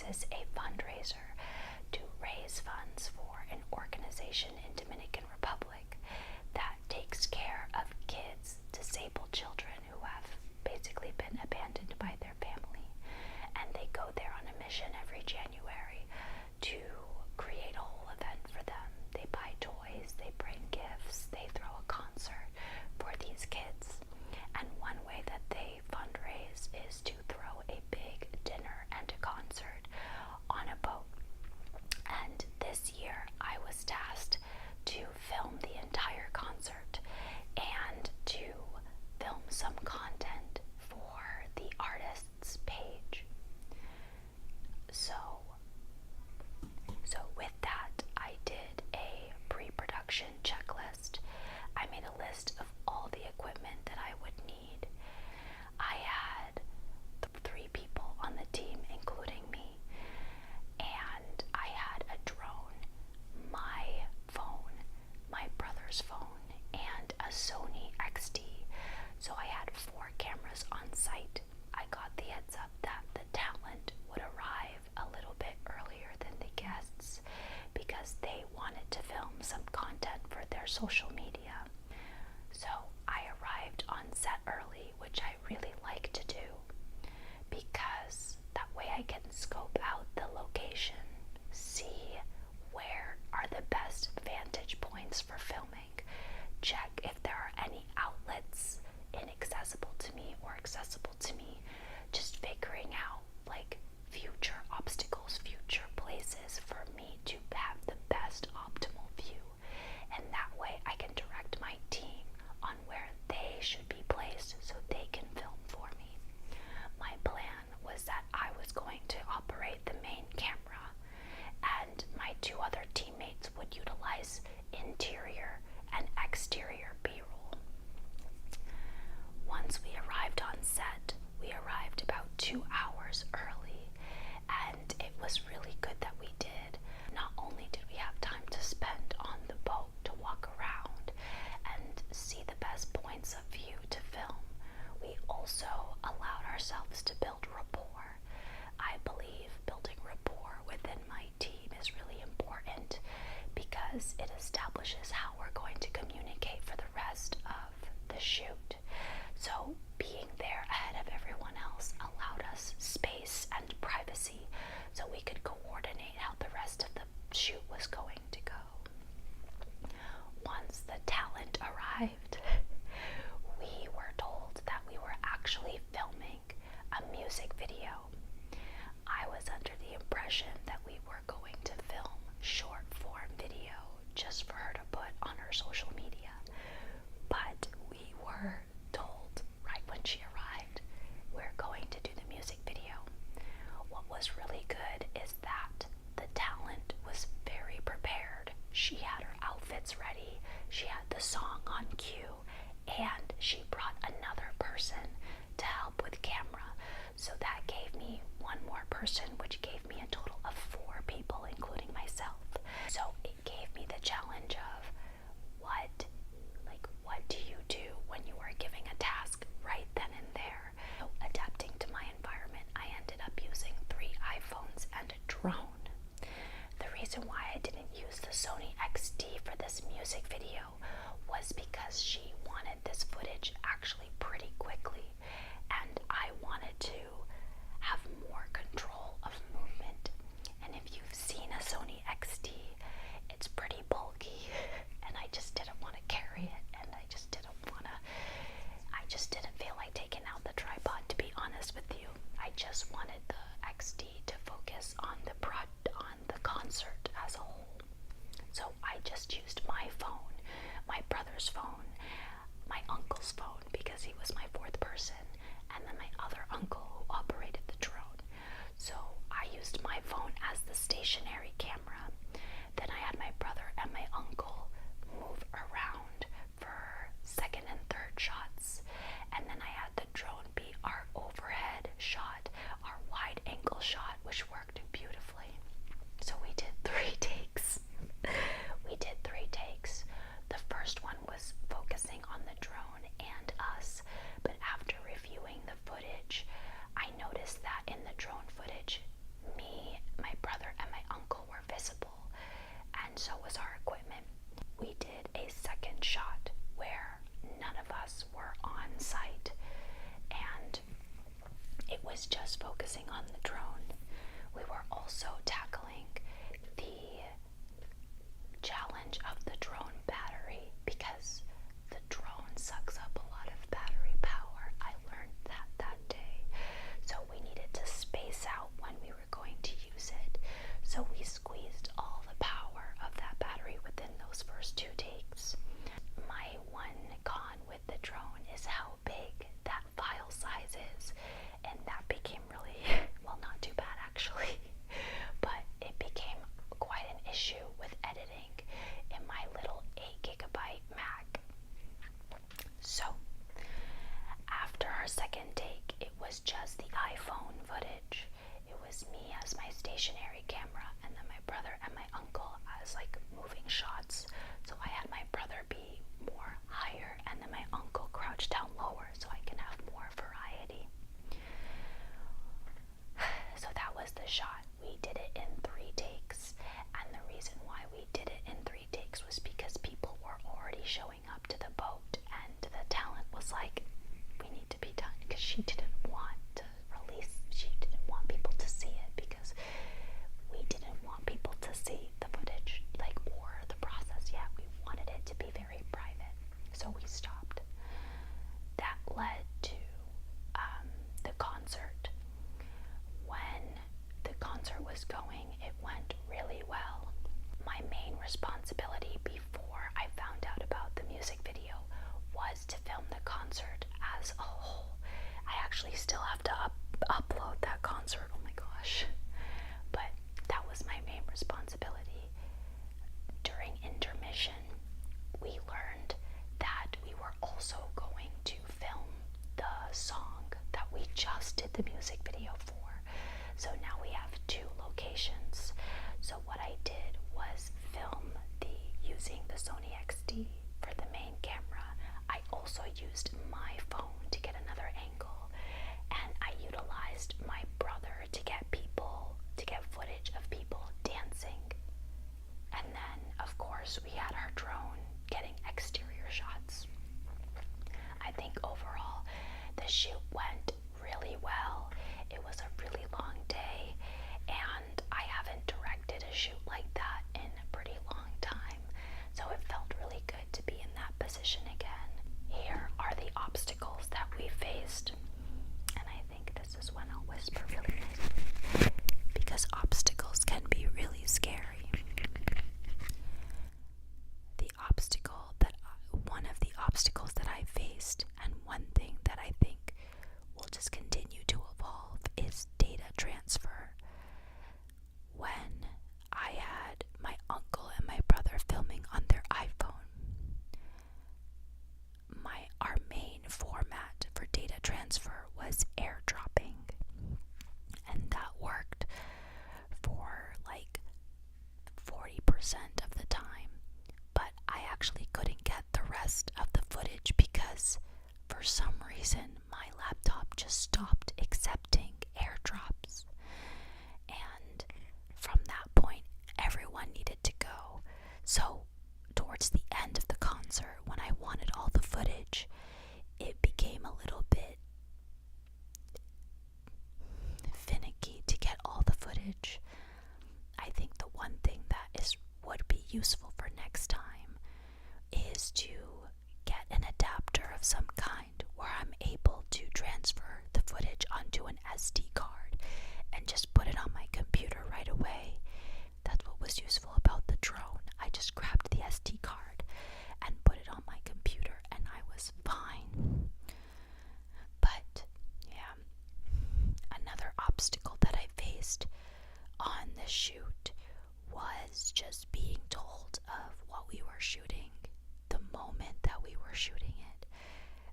organizes a fundraiser to raise funds for an organization in Dominican Republic that takes care of kids, disabled children who have basically been abandoned by their family. And they go there on a mission every January to create a whole event for them. They buy toys, they bring gifts, they throw a concert for these kids. And one way that they fundraise is to throw a big dinner and a concert on a boat. And this year I was tasked to film the entire concert and to film some content for the artist's page. So with that, I did a pre-production checklist. I made a list of all the equipment that I would need. I had 3 people on the team, including me, and I had a drone, my phone, my brother's phone, and a Sony XD. So I had 4 cameras on site. I got the heads up that the talent would arrive a little bit earlier than the guests because they wanted to film some content for their social media. So I arrived on set early, which I really like to do because that way I can scope out the location, see where are the best vantage points for filming, check if there are any outlets inaccessible to me or accessible to me, just figuring out like future obstacles, future places for me to have the best optimal view. And that way I can direct my team on where they should be placed so they can film for me. My plan was that I was going to operate the main camera and my 2 other teammates would utilize interior and exterior B-roll. Once we arrived on set, we arrived about 2 hours early, and it was really good that we did. Not only did we have time to spend on the boat to walk around and see the best points of view to film, we also allowed ourselves to build rapport. I believe building rapport within my team is really important because it establishes how we're going to communicate for the rest of the shoot. So being there ahead of everyone else allowed us space and privacy so we could coordinate how the rest of the shoot was going to go. Once the talent arrived, we were told that we were actually filming a music video. I was under the impression that we were going to film short form video just for her to put on her social media, but we were told right when she arrived we're going to do the music video. What was really good is that the talent was very prepared. She had her outfits ready, she had the song on cue, and she brought another person to help with camera. So that gave me 1 more person, which gave me a total of 4 people, including myself. So it gave me the challenge of what do you do when you are giving a task right then and there? So adapting to my environment, I ended up using 3 iPhones and a drone. The reason why I didn't use the Sony XD for this music video was because she wanted this footage actually pretty quickly, and I wanted to have more control of movement. And if you've seen a Sony XD, it's pretty bulky, and I just didn't want to carry it, and I just didn't feel like taking out the tripod, to be honest with you. I just wanted the XD to focus on the concert as a whole. So I just used my phone, my brother's phone, my uncle's phone, also tackling the challenge of the drone battery, because the drone sucks up a lot of battery power. I learned that day. So we needed to space out when we were going to use it. So we squeezed all the power of that battery within those first 2 takes. My one con with the drone is how big that file size is, and that became really, well, not too bad actually, but it became quite an issue with editing in my little 8 GB Mac. So after our second take, it was just the iPhone footage. It was me as my stationary camera, and then my brother and my uncle as like moving shots. So I had my brother be more higher and then my uncle crouched down lower so I can have more variety. So that was the shot. We did it in 3 takes, and the reason why we did it in 3 takes was because people were already showing up to the boat, and the talent was like, we need to be done, because she didn't want to release, she didn't want people to see it, because we didn't want people to see the footage, like, or the process yet. We wanted it to be very private, so we stopped. That led to the concert. When the concert was going, it went really well. My main responsibility before I found out about the music video was to film the concert as a whole. I actually still have to upload that concert, oh my gosh. But that was my main responsibility. During intermission, we learned that we were also going to film the song that we just did the music video for. So now we have 2 locations. So what I did was film using the Sony XD for the main camera. I also used my phone to get another angle, and I utilized my brother to get footage of people dancing. And then, of course, we had our drone getting exterior shots. I think overall the shoot went really well. It was a really long day, and I haven't directed a shoot like that in a pretty long time, so it felt really good to be in that position again. Here are the obstacles that we faced, and I think this is when I'll whisper really nicely, because obstacles can be really scary. One of the obstacles that I faced, and one thing that I think will just continue to evolve, is data transfer. When I had my uncle and my brother filming on their iPhone, our main format for data transfer was airdropping, and that worked for like 40% of the time. But I actually couldn't get the rest of the footage because for some reason my laptop just stopped accepting airdrops. And from that point, everyone needed to go. So towards the end of the concert, when I wanted all the footage, it became a little bit finicky to get all the footage. I think the one thing that would be useful for next time is to get an adapter of some kind where I'm able to transfer the footage onto an SD card and just put it on my computer right away. That's what was useful about the drone. I just grabbed the SD card and put it on my computer and I was fine. But yeah, another obstacle that I faced on the shoot was just being told of what we were shooting the moment that we were shooting it.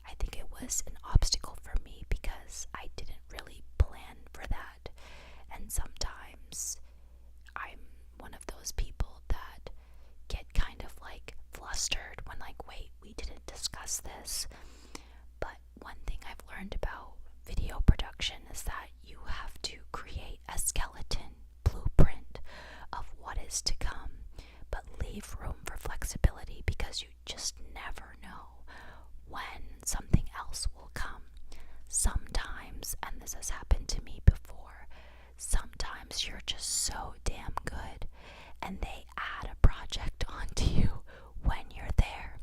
I think it was an obstacle for me because I didn't really plan for that, and sometimes I'm one of those people that get kind of like flustered when like, wait, we didn't discuss this. But one thing I've learned about video production is that you have to create a skeleton blueprint of what is to come, but leave room for flexibility because you just never know when something else will come. Sometimes, and this has happened to me before, sometimes sometimes you're just so damn good and they add a project onto you when you're there.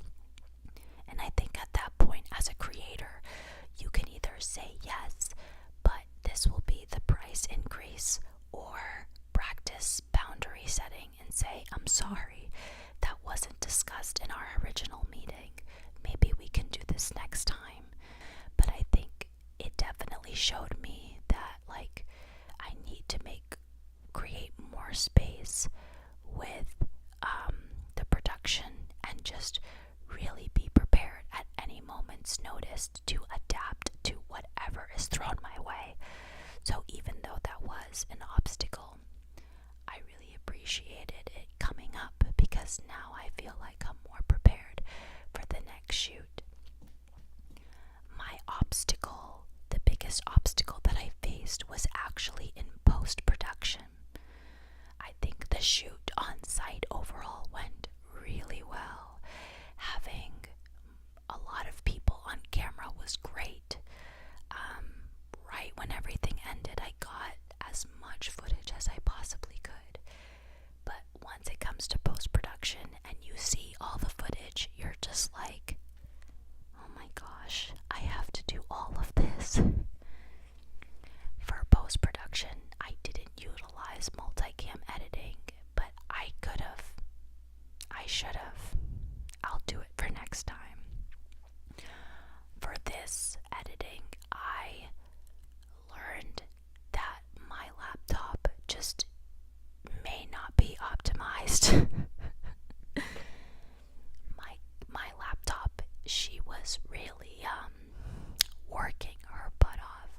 And I think at that point, as a creator, you can either say yes, but this will be the price increase, or practice boundary setting and say, I'm sorry, that wasn't discussed in our original meeting. Maybe we can do this next time. But I think it definitely showed me that, like, I need to create more space with the production and just really be prepared at any moment's notice to adapt to whatever is thrown my way. So even though that was an obstacle, I really appreciated it coming up, because now I feel like I'm more prepared for the next shoot. My obstacle, the biggest obstacle that I faced, was actually in post-production. I think the shoot on site overall went really well. Having a lot of people on camera was great. Right when everything ended, I got as much footage as I possibly could. But once it comes to post-production and you see all the footage, you're just like, oh my gosh, I have to do all of this. For post-production, I didn't utilize multicam editing, but I could have. I should have. I'll do it for next time. For this editing, I learned that my laptop just may not be optimized. my laptop, she was really working her butt off.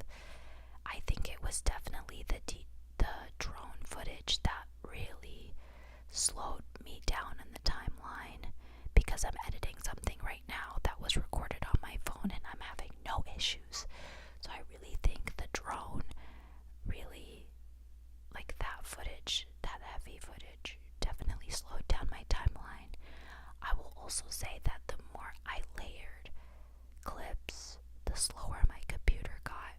I think it was definitely the drone footage that really slowed me down in the timeline, because I'm editing something right now that was recorded on my phone and I'm having no issues. So I really think the drone really, like, that footage, that heavy footage, definitely slowed down my timeline. I will also say that the more I layered clips, the slower my computer got.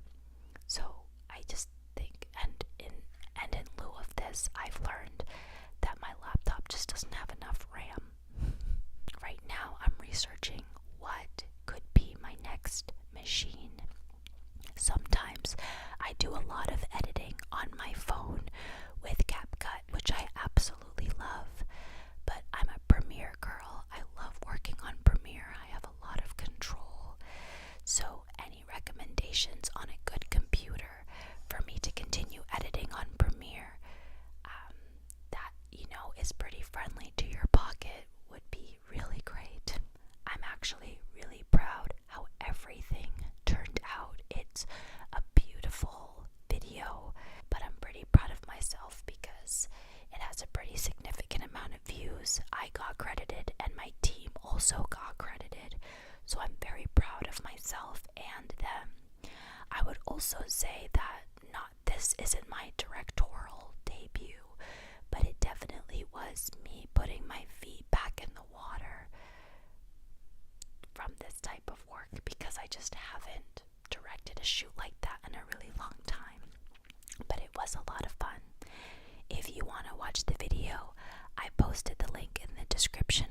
So I just think, and in lieu of this, I've learned that my laptop just doesn't have enough RAM. Right now, I'm researching what could be my next machine. Sometimes I do a lot of editing on my phone with CapCut, which I absolutely love, but I'm a Premiere girl. I love working on Premiere. I have a lot of control. So any recommendations on a good computer for me to continue editing on Premiere that, is pretty friendly to your pocket would be really great. I'm actually really proud how everything turned out. It's a beautiful video, but I'm pretty proud of myself because it has a pretty significant amount of views. I got credited and my team also got credited, so I'm very proud of myself and them. I would also say that this isn't my directorial debut, but it definitely was me putting my feet back in the water from this type of work, because I just haven't directed a shoot like that in a really long time. But it was a lot of fun. If you want to watch the video, I posted the link in the description